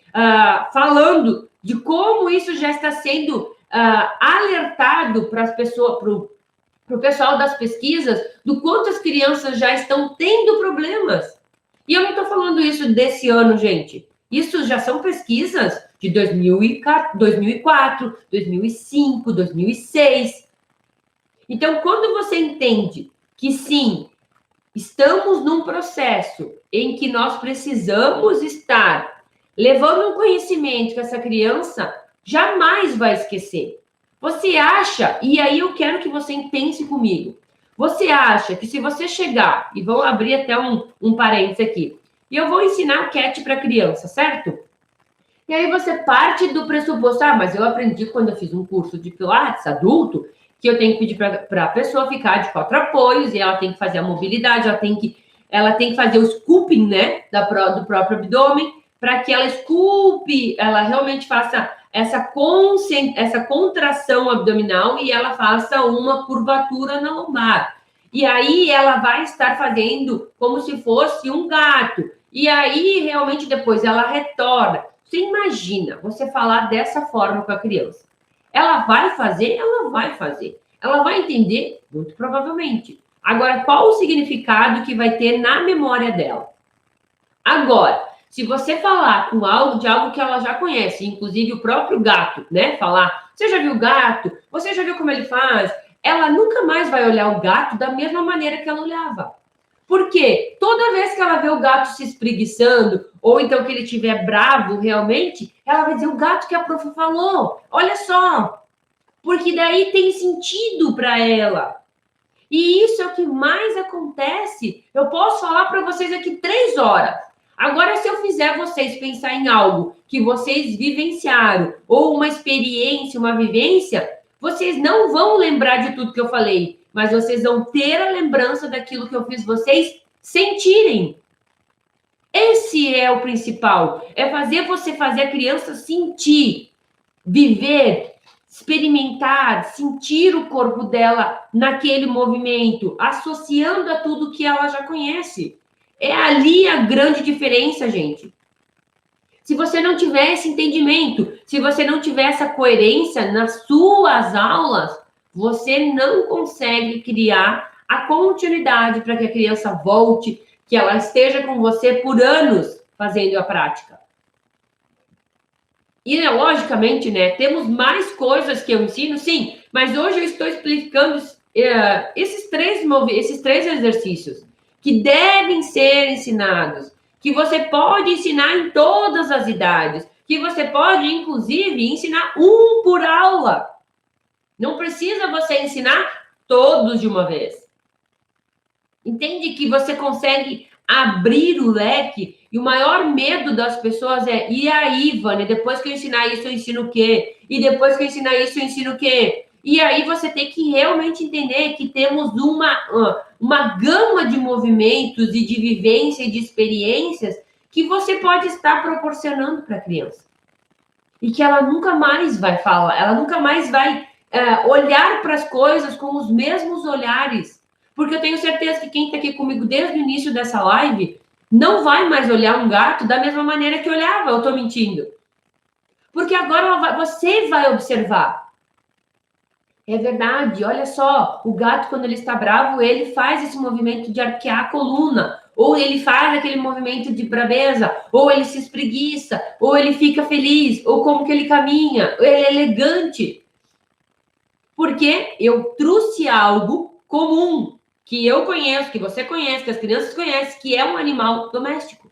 falando de como isso já está sendo alertado para as pessoas, para o pessoal das pesquisas, do quanto as crianças já estão tendo problemas. E eu não estou falando isso desse ano, gente. Isso já são pesquisas de 2004, 2005, 2006. Então, quando você entende que sim, estamos num processo em que nós precisamos estar levando um conhecimento que essa criança jamais vai esquecer. Você acha, e aí eu quero que você pense comigo, você acha que se você chegar, e vou abrir até um parênteses aqui, e eu vou ensinar o CAT para a criança, certo? E aí você parte do pressuposto, mas eu aprendi quando eu fiz um curso de Pilates adulto, que eu tenho que pedir para a pessoa ficar de 4 apoios, e ela tem que fazer a mobilidade, ela tem que fazer o scooping, né, do próprio abdômen, para que ela sculpe, ela realmente faça essa contração abdominal e ela faça uma curvatura na lombar. E aí ela vai estar fazendo como se fosse um gato. E aí, realmente, depois ela retorna. Você imagina você falar dessa forma com a criança. Ela vai fazer? Ela vai fazer. Ela vai entender? Muito provavelmente. Agora, qual o significado que vai ter na memória dela? Agora, se você falar de algo que ela já conhece, inclusive o próprio gato, né? Falar, você já viu o gato? Você já viu como ele faz? Ela nunca mais vai olhar o gato da mesma maneira que ela olhava. Por quê? Toda vez que ela vê o gato se espreguiçando, ou então que ele estiver bravo realmente, ela vai dizer, o gato que a prof falou, olha só. Porque daí tem sentido para ela. E isso é o que mais acontece. Eu posso falar para vocês aqui 3 horas. Agora, se eu fizer vocês pensar em algo que vocês vivenciaram, ou uma experiência, uma vivência, vocês não vão lembrar de tudo que eu falei, mas vocês vão ter a lembrança daquilo que eu fiz vocês sentirem. Esse é o principal, é fazer a criança sentir, viver, experimentar, sentir o corpo dela naquele movimento, associando a tudo que ela já conhece. É ali a grande diferença, gente. Se você não tiver esse entendimento, se você não tiver essa coerência nas suas aulas, você não consegue criar a continuidade para que a criança volte, que ela esteja com você por anos fazendo a prática. E, logicamente, né, temos mais coisas que eu ensino, sim, mas hoje eu estou explicando esses três exercícios que devem ser ensinados, que você pode ensinar em todas as idades, que você pode, inclusive, ensinar um por aula. Não precisa você ensinar todos de uma vez. Entende que você consegue abrir o leque e o maior medo das pessoas é, e aí, Vânia, depois que eu ensinar isso, eu ensino o quê? E depois que eu ensinar isso, eu ensino o quê? E aí você tem que realmente entender que temos uma gama de movimentos e de vivência e de experiências que você pode estar proporcionando para a criança. E que ela nunca mais vai falar, ela nunca mais vai olhar para as coisas com os mesmos olhares. Porque eu tenho certeza que quem está aqui comigo desde o início dessa live não vai mais olhar um gato da mesma maneira que olhava, eu estou mentindo. Porque agora você vai observar. É verdade, olha só, o gato, quando ele está bravo, ele faz esse movimento de arquear a coluna, ou ele faz aquele movimento de braveza, ou ele se espreguiça, ou ele fica feliz, ou como que ele caminha, ele é elegante. Porque eu trouxe algo comum, que eu conheço, que você conhece, que as crianças conhecem, que é um animal doméstico.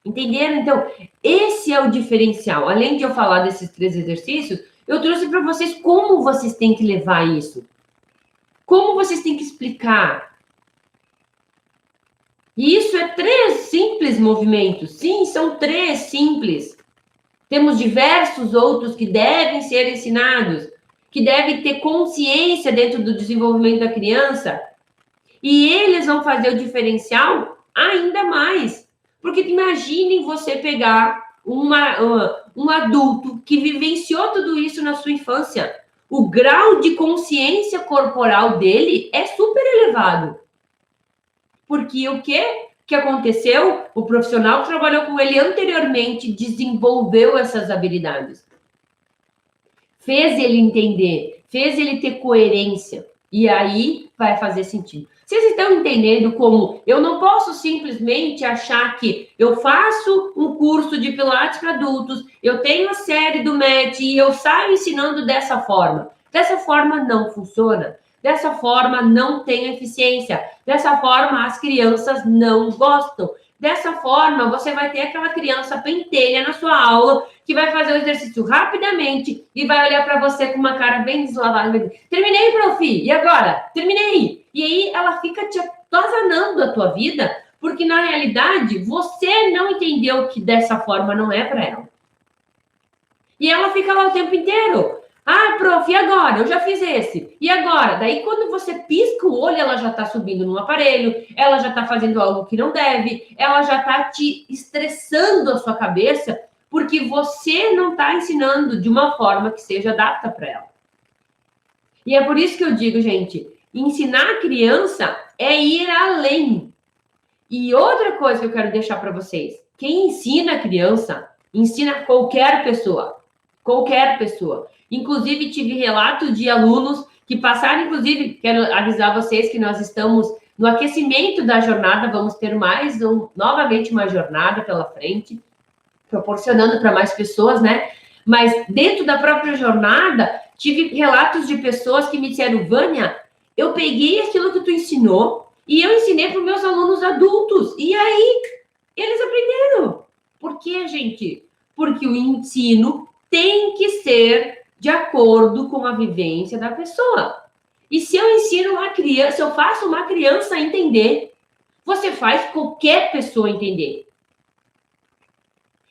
Entenderam? Então, esse é o diferencial. Além de eu falar desses 3 exercícios, eu trouxe para vocês como vocês têm que levar isso. Como vocês têm que explicar. E isso é 3 simples movimentos. Sim, são 3 simples. Temos diversos outros que devem ser ensinados, que devem ter consciência dentro do desenvolvimento da criança. E eles vão fazer o diferencial ainda mais. Porque imaginem você pegar um adulto que vivenciou tudo isso na sua infância. O grau de consciência corporal dele é super elevado. Porque o que aconteceu? O profissional que trabalhou com ele anteriormente desenvolveu essas habilidades. Fez ele entender, fez ele ter coerência. E aí vai fazer sentido. Vocês estão entendendo como eu não posso simplesmente achar que eu faço um curso de Pilates para adultos, eu tenho a série do MET e eu saio ensinando dessa forma. Dessa forma não funciona. Dessa forma não tem eficiência. Dessa forma as crianças não gostam. Dessa forma, você vai ter aquela criança pentelha na sua aula que vai fazer o exercício rapidamente e vai olhar para você com uma cara bem deslavada. Terminei, prof. E agora? Terminei. E aí ela fica te atazanando a tua vida, porque na realidade você não entendeu que dessa forma não é para ela. E ela fica lá o tempo inteiro. Ah, prof, e agora? Eu já fiz esse. E agora? Daí, quando você pisca o olho, ela já está subindo no aparelho, ela já está fazendo algo que não deve, ela já está te estressando a sua cabeça, porque você não está ensinando de uma forma que seja adapta para ela. E é por isso que eu digo, gente, ensinar a criança é ir além. E outra coisa que eu quero deixar para vocês, quem ensina a criança, ensina qualquer pessoa. Qualquer pessoa. Inclusive, tive relatos de alunos que passaram, inclusive, quero avisar vocês que nós estamos no aquecimento da jornada, vamos ter novamente uma jornada pela frente, proporcionando para mais pessoas, né? Mas dentro da própria jornada, tive relatos de pessoas que me disseram, Vânia, eu peguei aquilo que tu ensinou e eu ensinei para os meus alunos adultos. E aí, eles aprenderam. Por quê, gente? Porque o ensino tem que ser de acordo com a vivência da pessoa. E se eu ensino uma criança, se eu faço uma criança entender, você faz qualquer pessoa entender.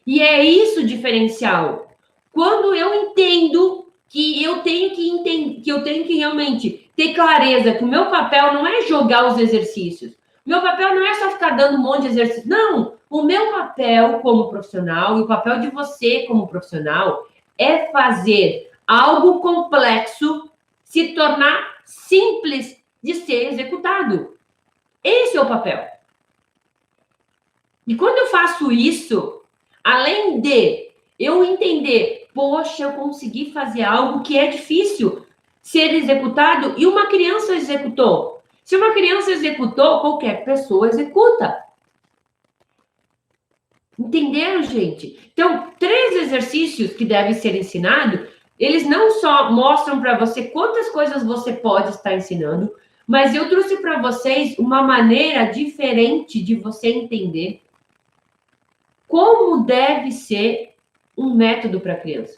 E é isso o diferencial. Quando eu entendo que eu tenho que entender, que eu tenho que realmente ter clareza que o meu papel não é jogar os exercícios. O meu papel não é só ficar dando um monte de exercício. Não, o meu papel como profissional e o papel de você como profissional é fazer algo complexo se tornar simples de ser executado. Esse é o papel. E quando eu faço isso, além de eu entender, poxa, eu consegui fazer algo que é difícil ser executado e uma criança executou. Se uma criança executou, qualquer pessoa executa. Entenderam, gente? Então, 3 exercícios que devem ser ensinados, eles não só mostram para você quantas coisas você pode estar ensinando, mas eu trouxe para vocês uma maneira diferente de você entender como deve ser um método para criança.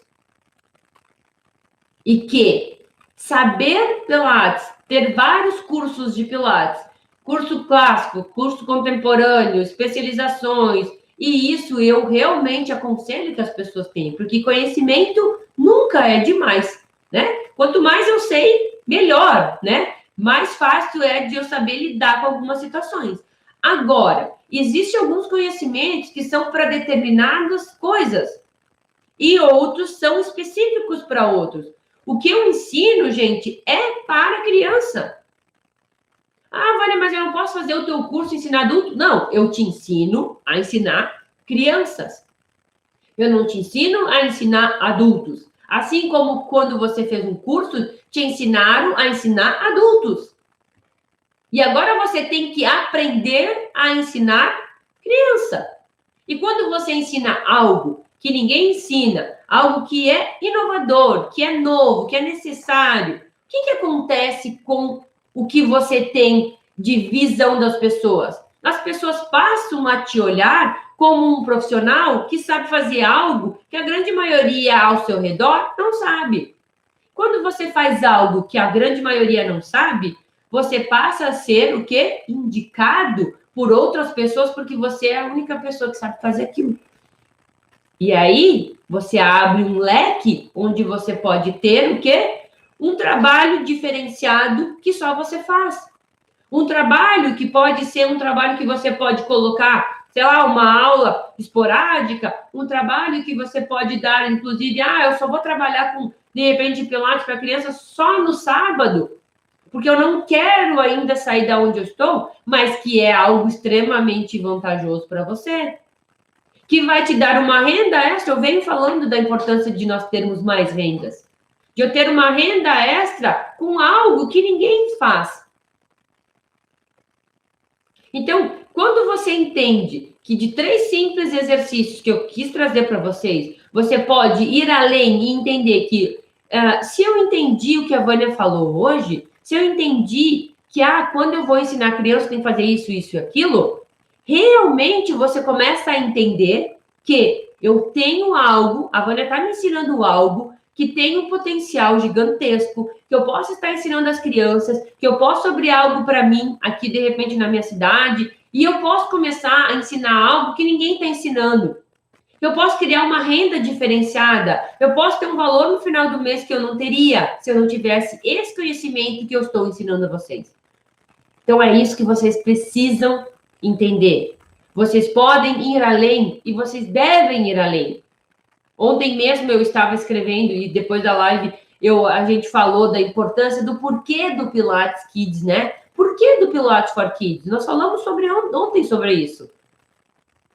E que saber Pilates, ter vários cursos de Pilates, curso clássico, curso contemporâneo, especializações, e isso eu realmente aconselho que as pessoas tenham, porque conhecimento nunca é demais, né? Quanto mais eu sei, melhor, né? Mais fácil é de eu saber lidar com algumas situações. Agora, existem alguns conhecimentos que são para determinadas coisas e outros são específicos para outros. O que eu ensino, gente, é para criança. Ah, Vânia, mas eu não posso fazer o teu curso ensinar adulto? Não, eu te ensino a ensinar crianças. Eu não te ensino a ensinar adultos. Assim como quando você fez um curso, te ensinaram a ensinar adultos. E agora você tem que aprender a ensinar criança. E quando você ensina algo que ninguém ensina, algo que é inovador, que é novo, que é necessário, o que acontece com o que você tem de visão das pessoas? As pessoas passam a te olhar como um profissional que sabe fazer algo que a grande maioria ao seu redor não sabe. Quando você faz algo que a grande maioria não sabe, você passa a ser o quê? Indicado por outras pessoas, porque você é a única pessoa que sabe fazer aquilo. E aí, você abre um leque onde você pode ter o quê? Um trabalho diferenciado que só você faz. Um trabalho que pode ser um trabalho que você pode colocar, sei lá, uma aula esporádica, um trabalho que você pode dar, inclusive, eu só vou trabalhar com, de repente, Pilates para criança só no sábado, porque eu não quero ainda sair da onde eu estou, mas que é algo extremamente vantajoso para você, que vai te dar uma renda extra. Eu venho falando da importância de nós termos mais rendas, de eu ter uma renda extra com algo que ninguém faz. Então, quando você entende que de 3 simples exercícios que eu quis trazer para vocês, você pode ir além e entender que, se eu entendi o que a Vânia falou hoje, se eu entendi que, quando eu vou ensinar a criança, tem que fazer isso, isso e aquilo, realmente você começa a entender que eu tenho algo, a Vânia está me ensinando algo que tem um potencial gigantesco, que eu posso estar ensinando as crianças, que eu posso abrir algo para mim aqui, de repente, na minha cidade, e eu posso começar a ensinar algo que ninguém está ensinando. Eu posso criar uma renda diferenciada, eu posso ter um valor no final do mês que eu não teria se eu não tivesse esse conhecimento que eu estou ensinando a vocês. Então, é isso que vocês precisam entender. Vocês podem ir além e vocês devem ir além. Ontem mesmo eu estava escrevendo e depois da live a gente falou da importância do porquê do Pilates Kids, né? Por que do Pilates for Kids? Nós falamos ontem sobre isso.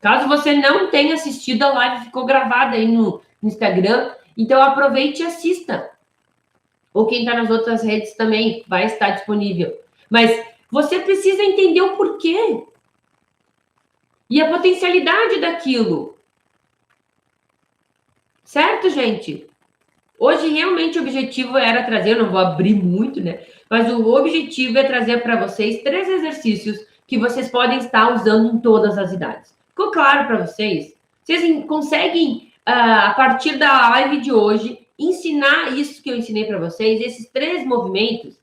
Caso você não tenha assistido, a live ficou gravada aí no Instagram, então aproveite e assista. Ou quem está nas outras redes também vai estar disponível. Mas você precisa entender o porquê e a potencialidade daquilo. Certo, gente? Hoje, realmente, o objetivo era trazer, eu não vou abrir muito, né? Mas o objetivo é trazer para vocês 3 exercícios que vocês podem estar usando em todas as idades. Ficou claro para vocês? Vocês conseguem, a partir da live de hoje, ensinar isso que eu ensinei para vocês, esses 3 movimentos?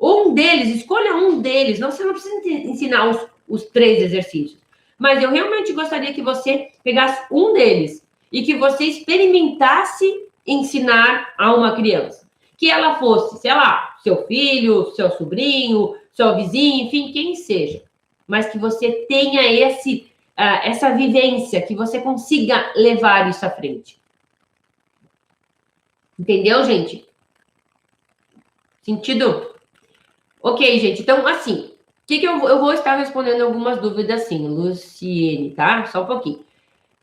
Um deles, escolha um deles. Você não precisa ensinar os 3 exercícios. Mas eu realmente gostaria que você pegasse um deles e que você experimentasse ensinar a uma criança? Que ela fosse, sei lá, seu filho, seu sobrinho, seu vizinho, enfim, quem seja. Mas que você tenha essa vivência, que você consiga levar isso à frente. Entendeu, gente? Sentido? Ok, gente. Então, assim, eu vou estar respondendo algumas dúvidas, sim, Luciene, tá? Só um pouquinho.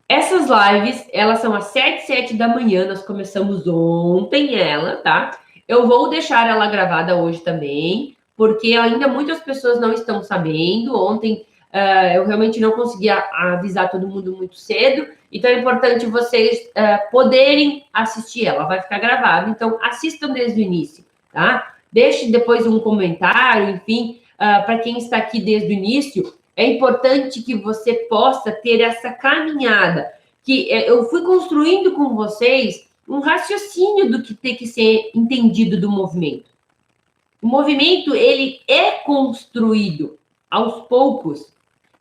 Essas lives, elas são às 7 da manhã, nós começamos ontem tá? Eu vou deixar ela gravada hoje também, porque ainda muitas pessoas não estão sabendo. Ontem eu realmente não consegui avisar todo mundo muito cedo, então é importante vocês poderem assistir ela, vai ficar gravada, então assistam desde o início, tá? Deixe depois um comentário, enfim, para quem está aqui desde o início, é importante que você possa ter essa caminhada, que eu fui construindo com vocês um raciocínio do que tem que ser entendido do movimento. O movimento, ele é construído aos poucos.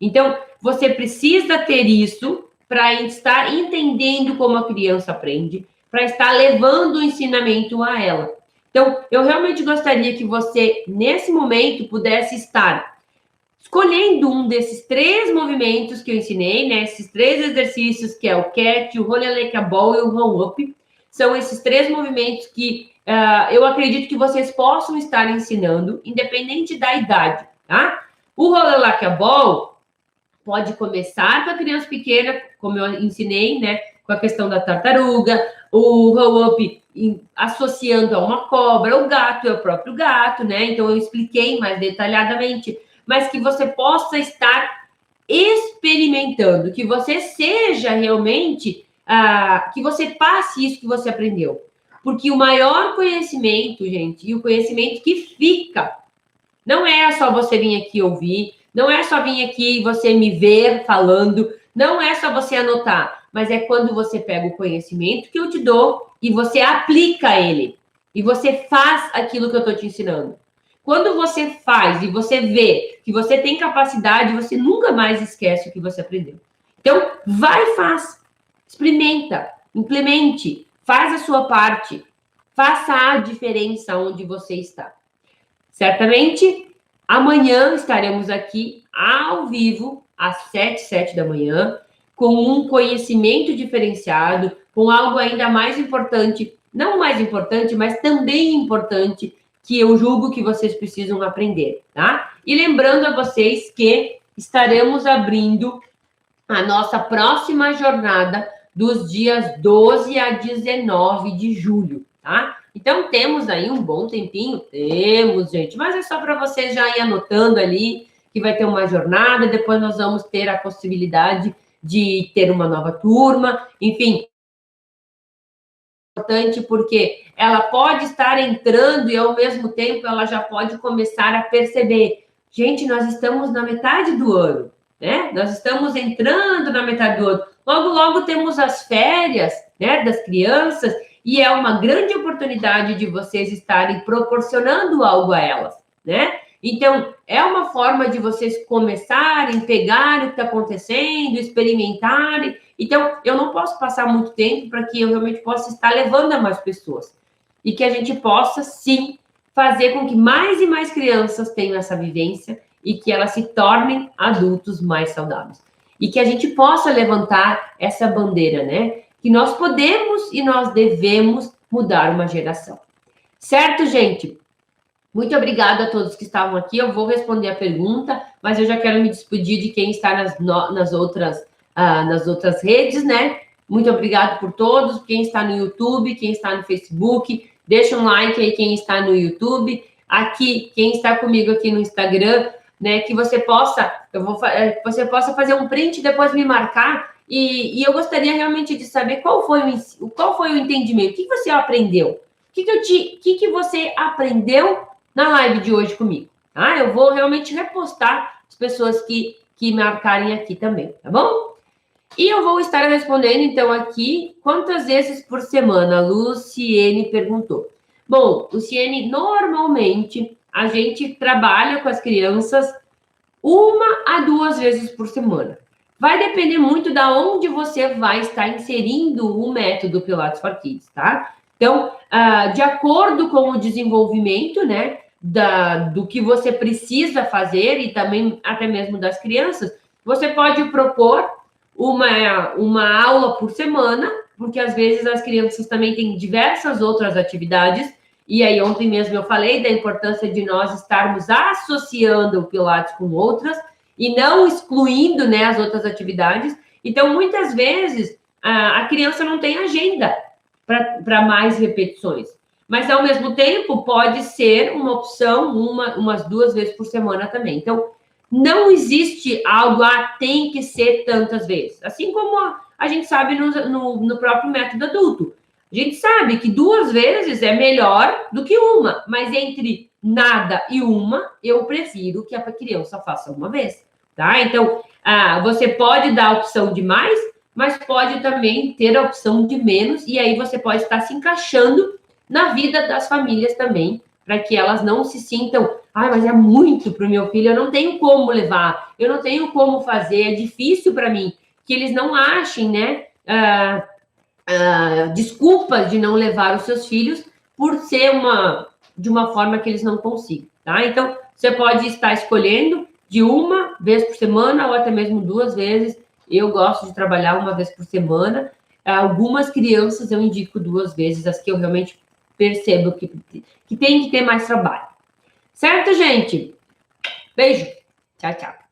Então, você precisa ter isso para estar entendendo como a criança aprende, para estar levando o ensinamento a ela. Então, eu realmente gostaria que você, nesse momento, pudesse estar escolhendo um desses 3 movimentos que eu ensinei, né? Esses 3 exercícios, que é o cat, o roll like a ball e o roll up. São esses 3 movimentos que eu acredito que vocês possam estar ensinando, independente da idade, tá? O roll like a ball pode começar com a criança pequena, como eu ensinei, né? Com a questão da tartaruga, o roll up associando a uma cobra, o gato é o próprio gato, né? Então, eu expliquei mais detalhadamente, mas que você possa estar experimentando, que você seja realmente, que você passe isso que você aprendeu. Porque o maior conhecimento, gente, e o conhecimento que fica, não é só você vir aqui ouvir, não é só vir aqui e você me ver falando, não é só você anotar, mas é quando você pega o conhecimento que eu te dou e você aplica ele. E você faz aquilo que eu estou te ensinando. Quando você faz e você vê que você tem capacidade, você nunca mais esquece o que você aprendeu. Então, vai e faz. Experimenta, implemente, faz a sua parte, faça a diferença onde você está. Certamente, amanhã estaremos aqui ao vivo, às 7 da manhã, com um conhecimento diferenciado, com algo ainda mais importante, não mais importante, mas também importante, que eu julgo que vocês precisam aprender, tá? E lembrando a vocês que estaremos abrindo a nossa próxima jornada dos dias 12 a 19 de julho, tá? Então, temos aí um bom tempinho? Temos, gente, mas é só para vocês já ir anotando ali, que vai ter uma jornada, depois nós vamos ter a possibilidade de ter uma nova turma, enfim, importante porque ela pode estar entrando e, ao mesmo tempo, ela já pode começar a perceber. Gente, nós estamos na metade do ano, né? Nós estamos entrando na metade do ano. Logo, logo temos as férias, né, das crianças e é uma grande oportunidade de vocês estarem proporcionando algo a elas, né? Então, é uma forma de vocês começarem, pegarem o que está acontecendo, experimentarem. Então, eu não posso passar muito tempo para que eu realmente possa estar levando a mais pessoas. E que a gente possa, sim, fazer com que mais e mais crianças tenham essa vivência e que elas se tornem adultos mais saudáveis. E que a gente possa levantar essa bandeira, né? Que nós podemos e nós devemos mudar uma geração. Certo, gente? Muito obrigada a todos que estavam aqui. Eu vou responder a pergunta, mas eu já quero me despedir de quem está nas outras redes, né? Muito obrigado por todos. Quem está no YouTube, quem está no Facebook, deixa um like aí quem está no YouTube. Aqui, quem está comigo aqui no Instagram, né? Que você possa fazer um print e depois me marcar. E eu gostaria realmente de saber qual foi o entendimento, o que você aprendeu, o que você aprendeu na live de hoje comigo, tá? Eu vou realmente repostar as pessoas que marcarem aqui também, tá bom? E eu vou estar respondendo, então, aqui, quantas vezes por semana? A Luciene perguntou. Bom, Luciene, normalmente, a gente trabalha com as crianças 1 a 2 vezes por semana. Vai depender muito da onde você vai estar inserindo o método Pilates for Kids, tá? Então, de acordo com o desenvolvimento, né, do que você precisa fazer e também até mesmo das crianças, você pode propor uma aula por semana, porque às vezes as crianças também têm diversas outras atividades, e aí ontem mesmo eu falei da importância de nós estarmos associando o Pilates com outras, e não excluindo, né, as outras atividades. Então, muitas vezes, a criança não tem agenda para mais repetições. Mas, ao mesmo tempo, pode ser uma opção umas 2 vezes por semana também. Então, não existe algo, tem que ser tantas vezes. Assim como a gente sabe no próprio método adulto. A gente sabe que 2 vezes é melhor do que uma, mas entre nada e uma, eu prefiro que a criança faça uma vez, tá? Então, você pode dar a opção de mais, mas pode também ter a opção de menos, e aí você pode estar se encaixando na vida das famílias também, para que elas não se sintam, mas é muito para o meu filho, eu não tenho como levar, eu não tenho como fazer, é difícil para mim, que eles não achem, né, desculpas de não levar os seus filhos por ser de uma forma que eles não consigam, tá? Então, você pode estar escolhendo de uma vez por semana ou até mesmo 2 vezes. Eu gosto de trabalhar uma vez por semana. Algumas crianças eu indico 2 vezes, as que eu realmente percebo que tem que ter mais trabalho. Certo, gente? Beijo. Tchau, tchau.